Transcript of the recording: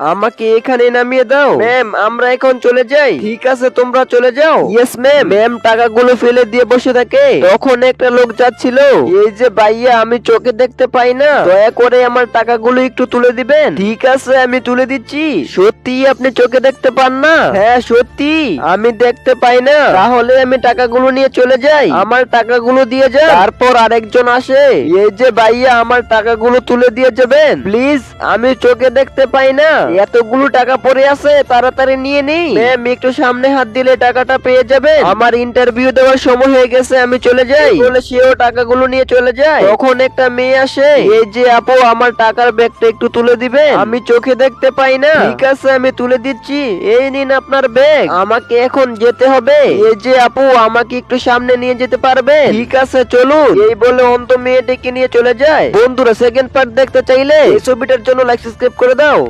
আমাকে এখানে নামিয়ে দাও। ম্যাম আমরা এখন চলে যাই। ঠিক আছে তোমরা চলে যাও। Yes ma'am. ম্যাম টাকাগুলো ফেলে দিয়ে বসে থাকে। তখন একটা লোক যাচ্ছিল। এই যে ভাইয়া আমি চোখে দেখতে পাই না, দয়া করে আমার টাকাগুলো একটু তুলে দিবেন। ঠিক আছে আমি তুলে দিচ্ছি। সত্যি আপনি চোখে দেখতে পান না? হ্যাঁ সত্যি আমি দেখতে পাই না। তাহলে আমি টাকাগুলো নিয়ে চলে যাই, আমার টাকাগুলো দিয়ে যান। তারপর আরেকজন আসে। এই যে ভাইয়া আমার টাকাগুলো তুলে দিয়ে যাবেন প্লিজ, আমি চোখে দেখতে পাই না, এতগুলো টাকা পড়ে আছে, তাড়াতাড়ি নিয়ে নেই। ম্যাম একটু সামনে হাত দিলে টাকাটা পেয়ে যাবেন। আমার ইন্টারভিউ দেওয়ার সময় হয়ে গেছে, আমি চলে যাই বলে সেও টাকাগুলো নিয়ে চলে যায়। তখন একটা মেয়ে আসে। এই যে আপু আমার টাকার ব্যাগটা একটু তুলে দিবেন, আমি চোখে দেখতে পাই না। ঠিক আছে আমি তুলে দিচ্ছি, এই নিন আপনার ব্যাগ। আমাকে এখন যেতে হবে। এই যে আপু আমাকে একটু সামনে নিয়ে যেতে পারবেন? ঠিক আছে চলুন। এই বলে অন্ত মেয়েটিকে নিয়ে চলে যায়। বন্ধুরা সেকেন্ড পার্ট দেখতে চাইলে এই ছবিটার জন্য লাইক সাবস্ক্রাইব করে দাও।